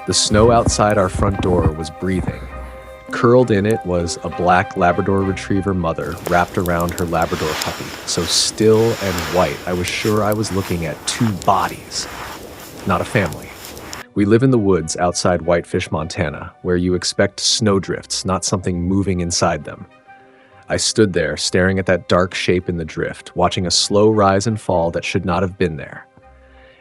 The snow outside our front door was breathing. Curled in it was a black Labrador Retriever mother wrapped around her Labrador puppy, so still and white I was sure I was looking at two bodies, not a family. We live in the woods outside Whitefish, Montana, where you expect snowdrifts, not something moving inside them. I stood there, staring at that dark shape in the drift, watching a slow rise and fall that should not have been there.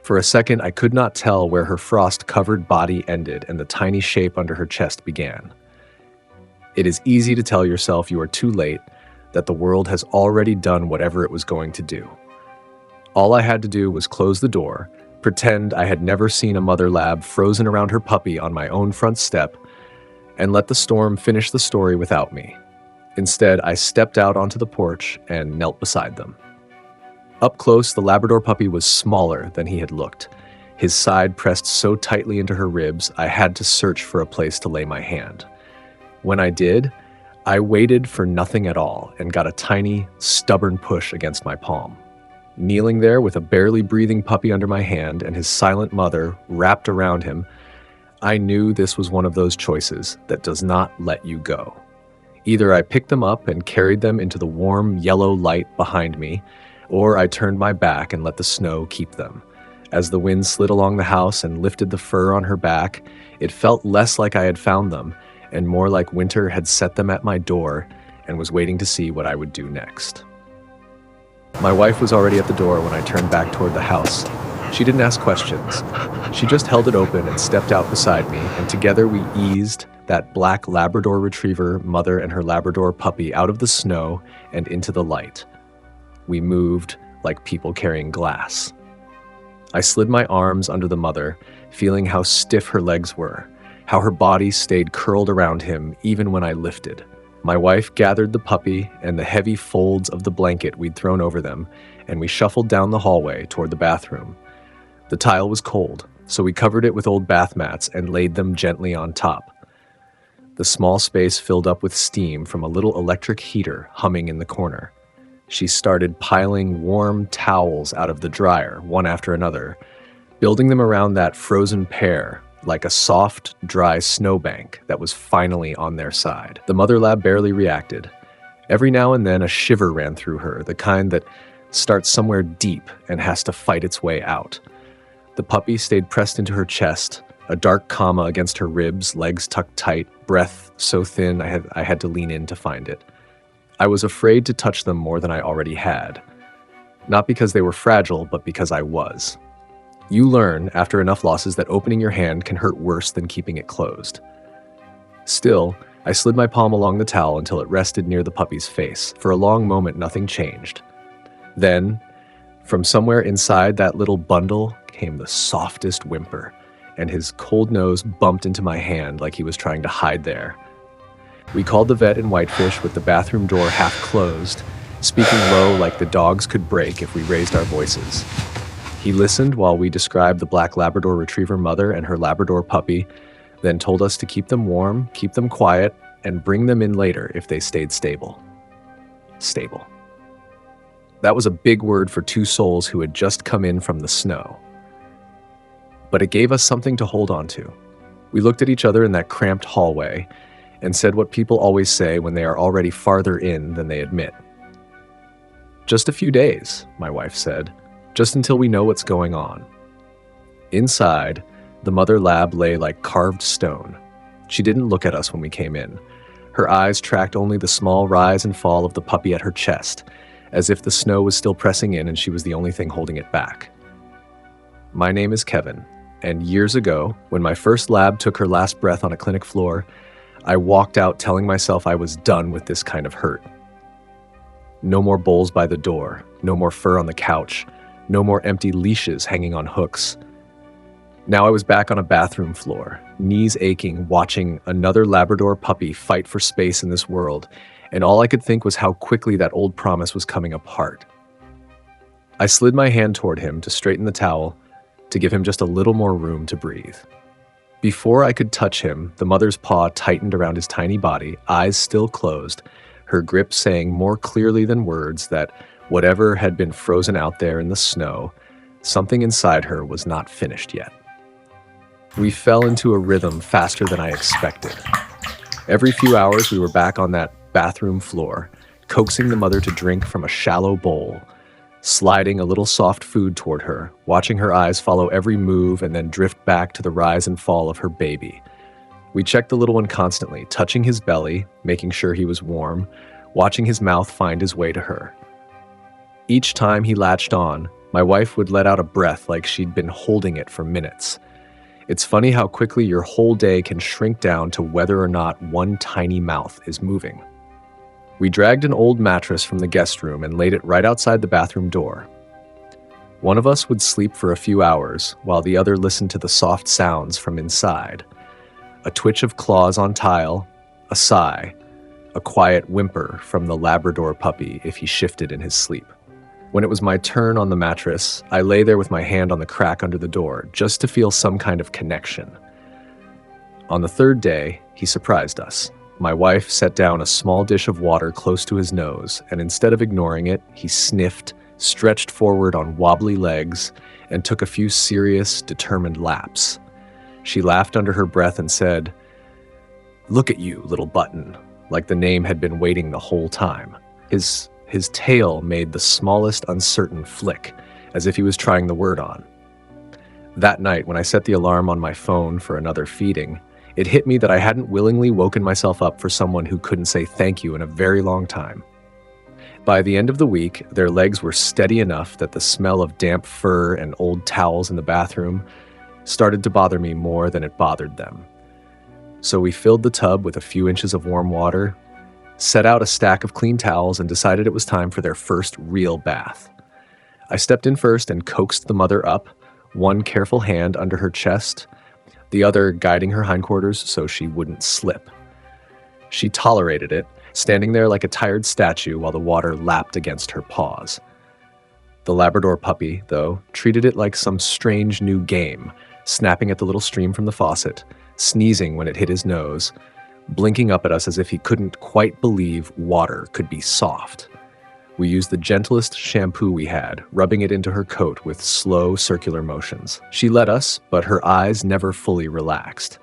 For a second, I could not tell where her frost-covered body ended and the tiny shape under her chest began. It is easy to tell yourself you are too late, that the world has already done whatever it was going to do. All I had to do was close the door, pretend I had never seen a mother lab frozen around her puppy on my own front step, and let the storm finish the story without me. Instead, I stepped out onto the porch and knelt beside them. Up close, the Labrador puppy was smaller than he had looked. His side pressed so tightly into her ribs, I had to search for a place to lay my hand. When I did, I waited for nothing at all and got a tiny, stubborn push against my palm. Kneeling there with a barely breathing puppy under my hand and his silent mother wrapped around him, I knew this was one of those choices that does not let you go. Either I picked them up and carried them into the warm yellow light behind me, or I turned my back and let the snow keep them. As the wind slid along the house and lifted the fur on her back, it felt less like I had found them and more like winter had set them at my door and was waiting to see what I would do next. My wife was already at the door when I turned back toward the house. She didn't ask questions. She just held it open and stepped out beside me, and together we eased that black Labrador Retriever mother and her Labrador puppy out of the snow and into the light. We moved like people carrying glass. I slid my arms under the mother, feeling how stiff her legs were, how her body stayed curled around him even when I lifted. My wife gathered the puppy and the heavy folds of the blanket we'd thrown over them, and we shuffled down the hallway toward the bathroom. The tile was cold, so we covered it with old bath mats and laid them gently on top. The small space filled up with steam from a little electric heater humming in the corner. She started piling warm towels out of the dryer, one after another, building them around that frozen pair like a soft, dry snowbank that was finally on their side. The mother lab barely reacted. Every now and then a shiver ran through her, the kind that starts somewhere deep and has to fight its way out. The puppy stayed pressed into her chest, a dark comma against her ribs, legs tucked tight, breath so thin I had to lean in to find it. I was afraid to touch them more than I already had. Not because they were fragile, but because I was. You learn, after enough losses, that opening your hand can hurt worse than keeping it closed. Still, I slid my palm along the towel until it rested near the puppy's face. For a long moment, nothing changed. Then, from somewhere inside that little bundle came the softest whimper, and his cold nose bumped into my hand like he was trying to hide there. We called the vet in Whitefish with the bathroom door half closed, speaking low like the dogs could break if we raised our voices. He listened while we described the black Labrador Retriever mother and her Labrador puppy, then told us to keep them warm, keep them quiet, and bring them in later if they stayed stable. Stable. That was a big word for two souls who had just come in from the snow. But it gave us something to hold on to. We looked at each other in that cramped hallway and said what people always say when they are already farther in than they admit. Just a few days, my wife said, just until we know what's going on. Inside, the mother lab lay like carved stone. She didn't look at us when we came in. Her eyes tracked only the small rise and fall of the puppy at her chest, as if the snow was still pressing in and she was the only thing holding it back. My name is Kevin, and years ago, when my first lab took her last breath on a clinic floor, I walked out telling myself I was done with this kind of hurt. No more bowls by the door, no more fur on the couch, no more empty leashes hanging on hooks. Now I was back on a bathroom floor, knees aching, watching another Labrador puppy fight for space in this world, and all I could think was how quickly that old promise was coming apart. I slid my hand toward him to straighten the towel, to give him just a little more room to breathe. Before I could touch him, the mother's paw tightened around his tiny body, eyes still closed, her grip saying more clearly than words that whatever had been frozen out there in the snow, something inside her was not finished yet. We fell into a rhythm faster than I expected. Every few hours, we were back on that bathroom floor, coaxing the mother to drink from a shallow bowl, sliding a little soft food toward her, watching her eyes follow every move and then drift back to the rise and fall of her baby. We checked the little one constantly, touching his belly, making sure he was warm, watching his mouth find his way to her. Each time he latched on, my wife would let out a breath like she'd been holding it for minutes. It's funny how quickly your whole day can shrink down to whether or not one tiny mouth is moving. We dragged an old mattress from the guest room and laid it right outside the bathroom door. One of us would sleep for a few hours while the other listened to the soft sounds from inside. A twitch of claws on tile, a sigh, a quiet whimper from the Labrador puppy if he shifted in his sleep. When it was my turn on the mattress, I lay there with my hand on the crack under the door, just to feel some kind of connection. On the third day, he surprised us. My wife set down a small dish of water close to his nose, and instead of ignoring it, he sniffed, stretched forward on wobbly legs, and took a few serious, determined laps. She laughed under her breath and said, "Look at you, little button," like the name had been waiting the whole time. His tail made the smallest uncertain flick, as if he was trying the word on. That night, when I set the alarm on my phone for another feeding, it hit me that I hadn't willingly woken myself up for someone who couldn't say thank you in a very long time. By the end of the week, their legs were steady enough that the smell of damp fur and old towels in the bathroom started to bother me more than it bothered them. So we filled the tub with a few inches of warm water, set out a stack of clean towels, and decided it was time for their first real bath. I stepped in first and coaxed the mother up, one careful hand under her chest, the other guiding her hindquarters so she wouldn't slip. She tolerated it, standing there like a tired statue while the water lapped against her paws. The Labrador puppy, though, treated it like some strange new game, snapping at the little stream from the faucet, sneezing when it hit his nose, blinking up at us as if he couldn't quite believe water could be soft. We used the gentlest shampoo we had, rubbing it into her coat with slow circular motions. She let us, but her eyes never fully relaxed.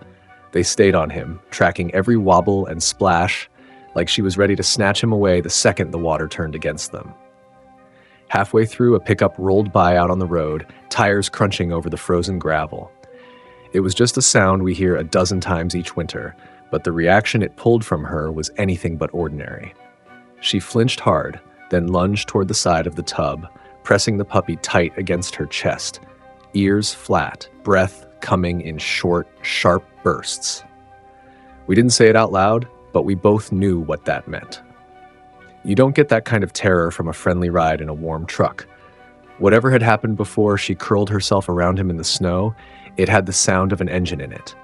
They stayed on him, tracking every wobble and splash, like she was ready to snatch him away the second the water turned against them. Halfway through, a pickup rolled by out on the road, tires crunching over the frozen gravel. It was just a sound we hear a dozen times each winter, but the reaction it pulled from her was anything but ordinary. She flinched hard, then lunged toward the side of the tub, pressing the puppy tight against her chest, ears flat, breath coming in short, sharp bursts. We didn't say it out loud, but we both knew what that meant. You don't get that kind of terror from a friendly ride in a warm truck. Whatever had happened before she curled herself around him in the snow, it had the sound of an engine in it.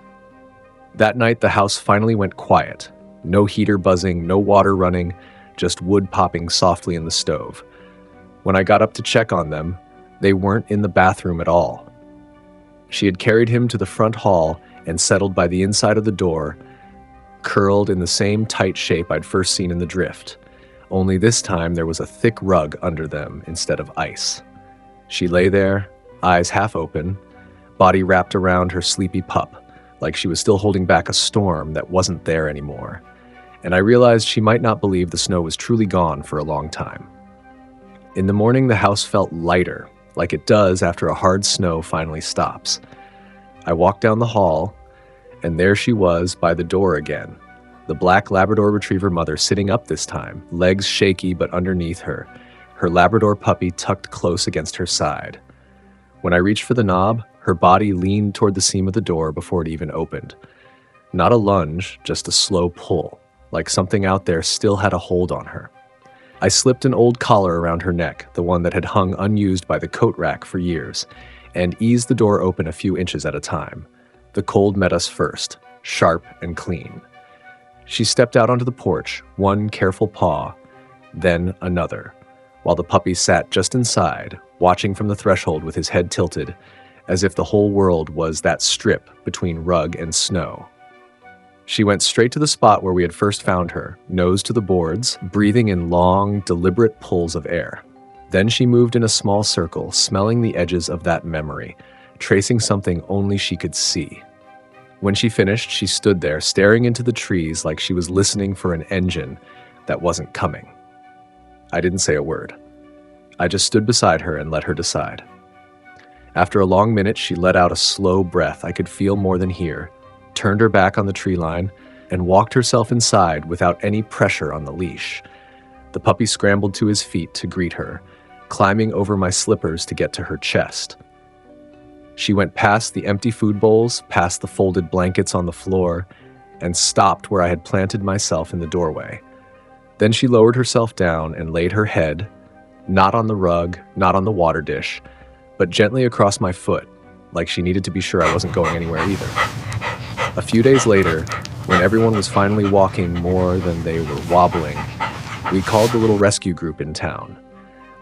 That night, the house finally went quiet. No heater buzzing, no water running, just wood popping softly in the stove. When I got up to check on them, they weren't in the bathroom at all. She had carried him to the front hall and settled by the inside of the door, curled in the same tight shape I'd first seen in the drift. Only this time there was a thick rug under them instead of ice. She lay there, eyes half open, body wrapped around her sleepy pup, like she was still holding back a storm that wasn't there anymore. And I realized she might not believe the snow was truly gone for a long time. In the morning, the house felt lighter, like it does after a hard snow finally stops. I walked down the hall, and there she was by the door again, the black Labrador Retriever mother sitting up this time, legs shaky but underneath her, her Labrador puppy tucked close against her side. When I reached for the knob, her body leaned toward the seam of the door before it even opened. Not a lunge, just a slow pull, like something out there still had a hold on her. I slipped an old collar around her neck, the one that had hung unused by the coat rack for years, and eased the door open a few inches at a time. The cold met us first, sharp and clean. She stepped out onto the porch, one careful paw, then another, while the puppy sat just inside, watching from the threshold with his head tilted, as if the whole world was that strip between rug and snow. She went straight to the spot where we had first found her, nose to the boards, breathing in long, deliberate pulls of air. Then she moved in a small circle, smelling the edges of that memory, tracing something only she could see. When she finished, she stood there, staring into the trees like she was listening for an engine that wasn't coming. I didn't say a word. I just stood beside her and let her decide. After a long minute, she let out a slow breath I could feel more than hear, turned her back on the tree line, and walked herself inside without any pressure on the leash. The puppy scrambled to his feet to greet her, climbing over my slippers to get to her chest. She went past the empty food bowls, past the folded blankets on the floor, and stopped where I had planted myself in the doorway. Then she lowered herself down and laid her head, not on the rug, not on the water dish, but gently across my foot, like she needed to be sure I wasn't going anywhere either. A few days later, when everyone was finally walking more than they were wobbling, we called the little rescue group in town.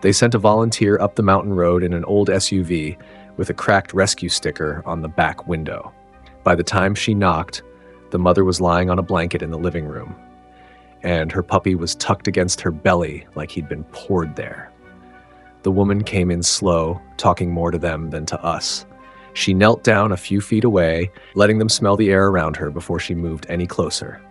They sent a volunteer up the mountain road in an old SUV with a cracked rescue sticker on the back window. By the time she knocked, the mother was lying on a blanket in the living room, and her puppy was tucked against her belly like he'd been poured there. The woman came in slow, talking more to them than to us. She knelt down a few feet away, letting them smell the air around her before she moved any closer.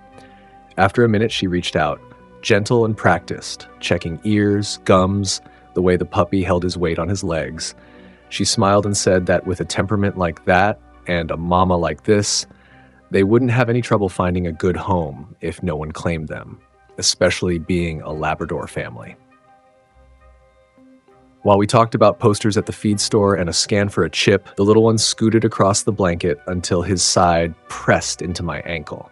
After a minute, she reached out, gentle and practiced, checking ears, gums, the way the puppy held his weight on his legs. She smiled and said that with a temperament like that and a mama like this, they wouldn't have any trouble finding a good home if no one claimed them, especially being a Labrador family. While we talked about posters at the feed store and a scan for a chip, the little one scooted across the blanket until his side pressed into my ankle.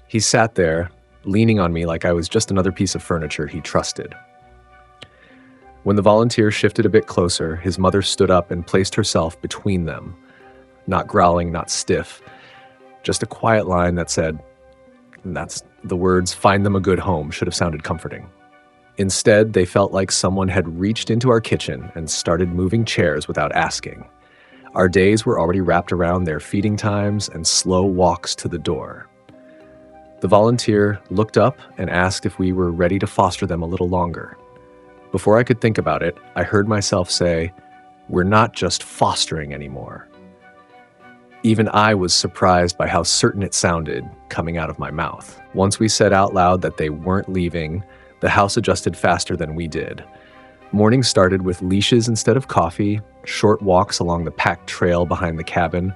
He sat there, leaning on me like I was just another piece of furniture he trusted. When the volunteer shifted a bit closer, his mother stood up and placed herself between them, not growling, not stiff, just a quiet line that said, the words, "Find them a good home," should have sounded comforting. Instead, they felt like someone had reached into our kitchen and started moving chairs without asking. Our days were already wrapped around their feeding times and slow walks to the door. The volunteer looked up and asked if we were ready to foster them a little longer. Before I could think about it, I heard myself say, "We're not just fostering anymore." Even I was surprised by how certain it sounded coming out of my mouth. Once we said out loud that they weren't leaving, the house adjusted faster than we did. Mornings started with leashes instead of coffee, short walks along the packed trail behind the cabin,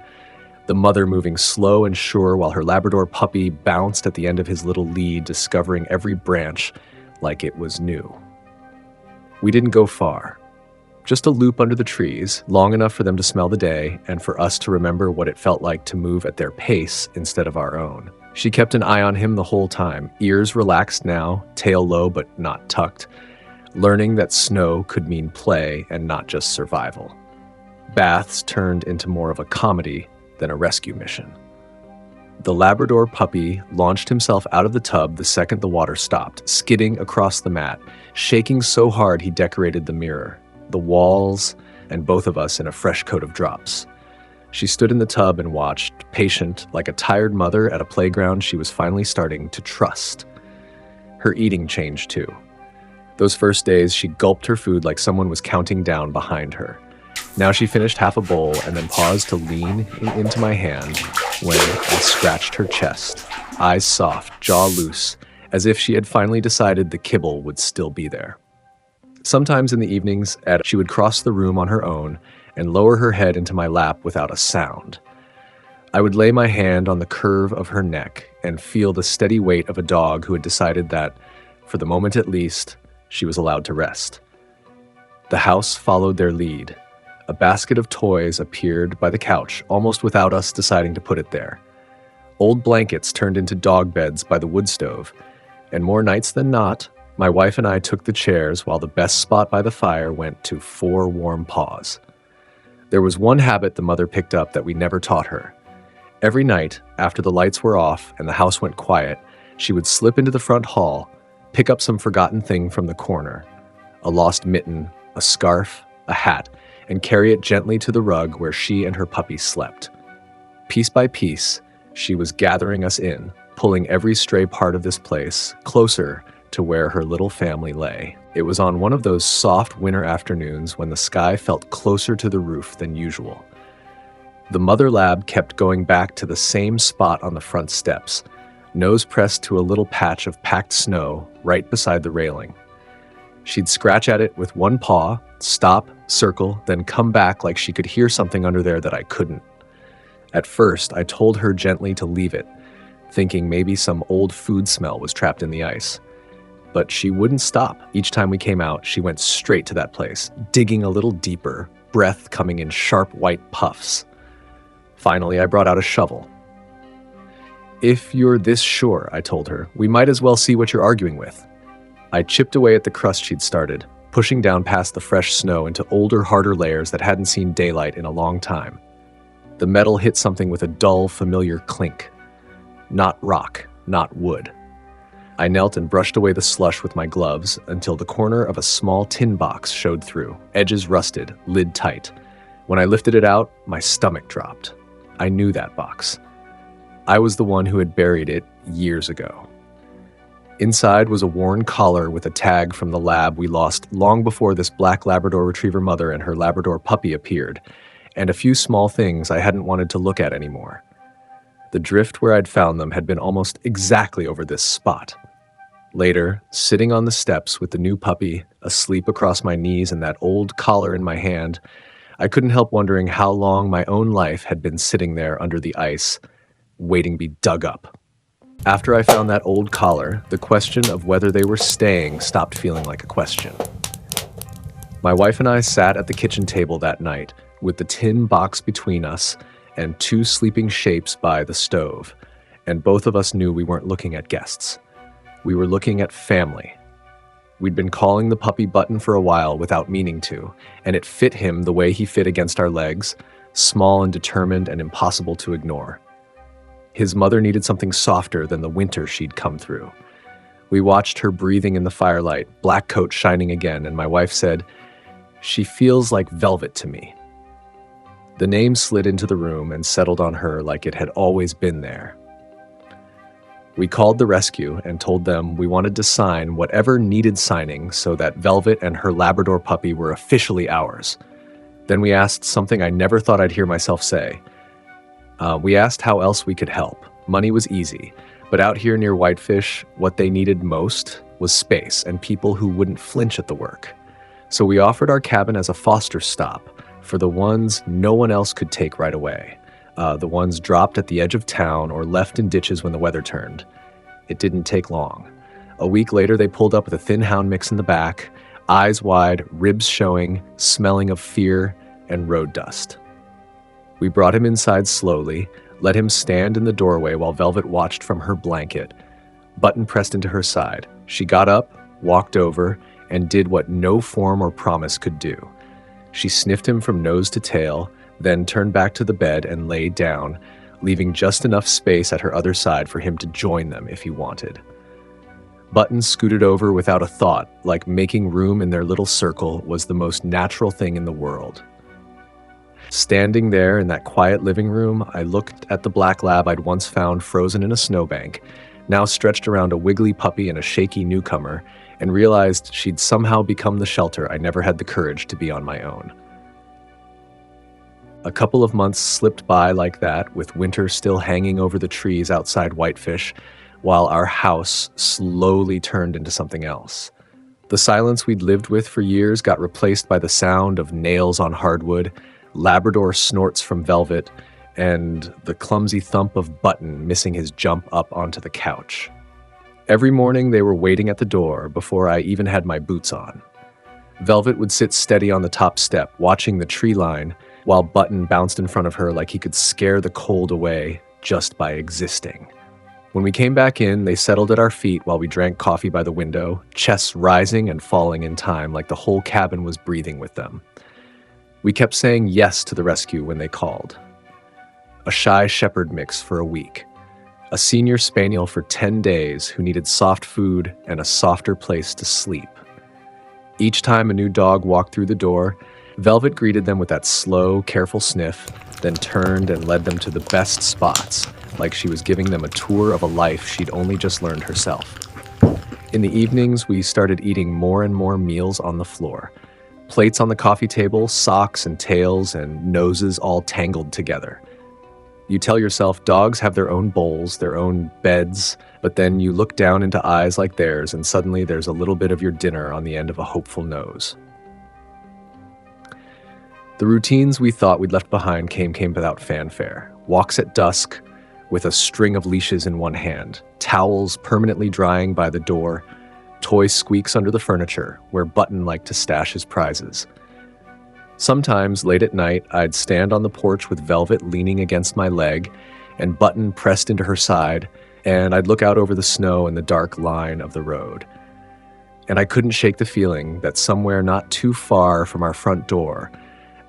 the mother moving slow and sure while her Labrador puppy bounced at the end of his little lead, discovering every branch like it was new. We didn't go far. Just a loop under the trees, long enough for them to smell the day and for us to remember what it felt like to move at their pace instead of our own. She kept an eye on him the whole time, ears relaxed now, tail low but not tucked, learning that snow could mean play and not just survival. Baths turned into more of a comedy than a rescue mission. The Labrador puppy launched himself out of the tub the second the water stopped, skidding across the mat, shaking so hard he decorated the mirror, the walls, and both of us in a fresh coat of drops. She stood in the tub and watched, patient, like a tired mother at a playground she was finally starting to trust. Her eating changed too. Those first days, she gulped her food like someone was counting down behind her. Now she finished half a bowl and then paused to lean into my hand when I scratched her chest, eyes soft, jaw loose, as if she had finally decided the kibble would still be there. Sometimes in the evenings, she would cross the room on her own and lower her head into my lap without a sound. I would lay my hand on the curve of her neck and feel the steady weight of a dog who had decided that, for the moment at least, she was allowed to rest. The house followed their lead. A basket of toys appeared by the couch, almost without us deciding to put it there. Old blankets turned into dog beds by the wood stove, and more nights than not, my wife and I took the chairs while the best spot by the fire went to 4 warm paws. There was one habit the mother picked up that we never taught her. Every night, after the lights were off and the house went quiet, she would slip into the front hall, pick up some forgotten thing from the corner, a lost mitten, a scarf, a hat, and carry it gently to the rug where she and her puppy slept. Piece by piece, she was gathering us in, pulling every stray part of this place closer to where her little family lay. It was on one of those soft winter afternoons when the sky felt closer to the roof than usual. The mother lab kept going back to the same spot on the front steps, nose pressed to a little patch of packed snow right beside the railing. She'd scratch at it with one paw, stop, circle, then come back like she could hear something under there that I couldn't. At first, I told her gently to leave it, thinking maybe some old food smell was trapped in the ice. But she wouldn't stop. Each time we came out, she went straight to that place, digging a little deeper, breath coming in sharp white puffs. Finally, I brought out a shovel. "If you're this sure," I told her, "we might as well see what you're arguing with." I chipped away at the crust she'd started, pushing down past the fresh snow into older, harder layers that hadn't seen daylight in a long time. The metal hit something with a dull, familiar clink. Not rock, not wood. I knelt and brushed away the slush with my gloves until the corner of a small tin box showed through, edges rusted, lid tight. When I lifted it out, my stomach dropped. I knew that box. I was the one who had buried it years ago. Inside was a worn collar with a tag from the lab we lost long before this black Labrador Retriever mother and her Labrador puppy appeared, and a few small things I hadn't wanted to look at anymore. The drift where I'd found them had been almost exactly over this spot. Later, sitting on the steps with the new puppy, asleep across my knees and that old collar in my hand, I couldn't help wondering how long my own life had been sitting there under the ice, waiting to be dug up. After I found that old collar, the question of whether they were staying stopped feeling like a question. My wife and I sat at the kitchen table that night, with the tin box between us and two sleeping shapes by the stove, and both of us knew we weren't looking at guests. We were looking at family. We'd been calling the puppy Button for a while without meaning to, and it fit him the way he fit against our legs, small and determined and impossible to ignore. His mother needed something softer than the winter she'd come through. We watched her breathing in the firelight, black coat shining again, and my wife said, "She feels like velvet to me." The name slid into the room and settled on her like it had always been there. We called the rescue and told them we wanted to sign whatever needed signing so that Velvet and her Labrador puppy were officially ours. Then we asked something I never thought I'd hear myself say. We asked how else we could help. Money was easy, but out here near Whitefish, what they needed most was space and people who wouldn't flinch at the work. So we offered our cabin as a foster stop for the ones no one else could take right away. The ones dropped at the edge of town or left in ditches when the weather turned. It didn't take long. A week later, they pulled up with a thin hound mix in the back, eyes wide, ribs showing, smelling of fear and road dust. We brought him inside slowly, let him stand in the doorway while Velvet watched from her blanket. Button pressed into her side. She got up, walked over, and did what no form or promise could do. She sniffed him from nose to tail, then turned back to the bed and lay down, leaving just enough space at her other side for him to join them if he wanted. Button scooted over without a thought, like making room in their little circle was the most natural thing in the world. Standing there in that quiet living room, I looked at the black lab I'd once found frozen in a snowbank, now stretched around a wiggly puppy and a shaky newcomer, and realized she'd somehow become the shelter I never had the courage to be on my own. A couple of months slipped by like that, with winter still hanging over the trees outside Whitefish, while our house slowly turned into something else. The silence we'd lived with for years got replaced by the sound of nails on hardwood, Labrador snorts from Velvet, and the clumsy thump of Button missing his jump up onto the couch. Every morning they were waiting at the door before I even had my boots on. Velvet would sit steady on the top step, watching the tree line, while Button bounced in front of her like he could scare the cold away just by existing. When we came back in, they settled at our feet while we drank coffee by the window, chests rising and falling in time like the whole cabin was breathing with them. We kept saying yes to the rescue when they called. A shy shepherd mix for a week. A senior spaniel for 10 days who needed soft food and a softer place to sleep. Each time a new dog walked through the door, Velvet greeted them with that slow, careful sniff, then turned and led them to the best spots, like she was giving them a tour of a life she'd only just learned herself. In the evenings, we started eating more and more meals on the floor. Plates on the coffee table, socks and tails and noses all tangled together. You tell yourself dogs have their own bowls, their own beds, but then you look down into eyes like theirs, and suddenly there's a little bit of your dinner on the end of a hopeful nose. The routines we thought we'd left behind came without fanfare. Walks at dusk with a string of leashes in one hand, towels permanently drying by the door, toy squeaks under the furniture where Button liked to stash his prizes. Sometimes, late at night, I'd stand on the porch with Velvet leaning against my leg and Button pressed into her side, and I'd look out over the snow and the dark line of the road. And I couldn't shake the feeling that somewhere not too far from our front door,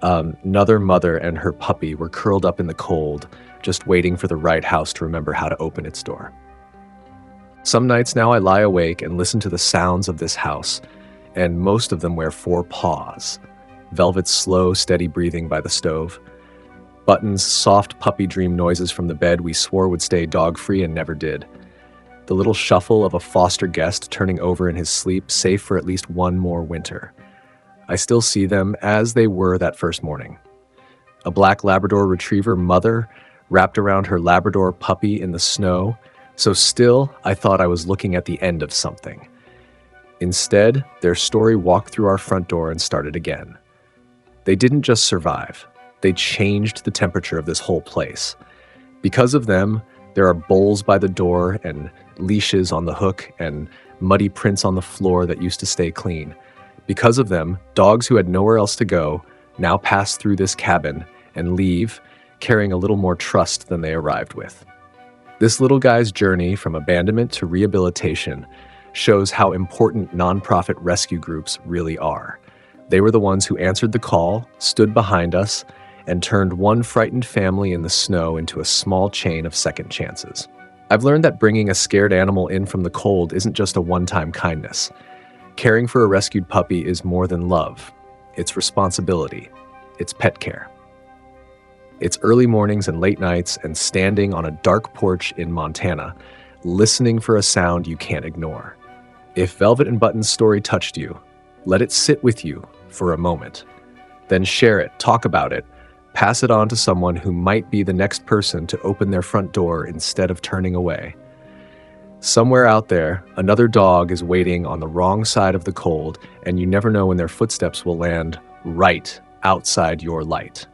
another mother and her puppy were curled up in the cold, just waiting for the right house to remember how to open its door. Some nights now I lie awake and listen to the sounds of this house, and most of them wear 4 paws. Velvet's slow, steady breathing by the stove. Button's soft puppy dream noises from the bed we swore would stay dog-free and never did. The little shuffle of a foster guest turning over in his sleep, safe for at least one more winter. I still see them as they were that first morning. A black Labrador Retriever mother wrapped around her Labrador puppy in the snow, so still I thought I was looking at the end of something. Instead, their story walked through our front door and started again. They didn't just survive, they changed the temperature of this whole place. Because of them, there are bowls by the door and leashes on the hook and muddy prints on the floor that used to stay clean. Because of them, dogs who had nowhere else to go now pass through this cabin and leave, carrying a little more trust than they arrived with. This little guy's journey from abandonment to rehabilitation shows how important nonprofit rescue groups really are. They were the ones who answered the call, stood behind us, and turned one frightened family in the snow into a small chain of second chances. I've learned that bringing a scared animal in from the cold isn't just a one-time kindness. Caring for a rescued puppy is more than love. It's responsibility. It's pet care. It's early mornings and late nights and standing on a dark porch in Montana, listening for a sound you can't ignore. If Velvet and Button's story touched you, let it sit with you for a moment. Then share it, talk about it, pass it on to someone who might be the next person to open their front door instead of turning away. Somewhere out there, another dog is waiting on the wrong side of the cold, and you never know when their footsteps will land right outside your light.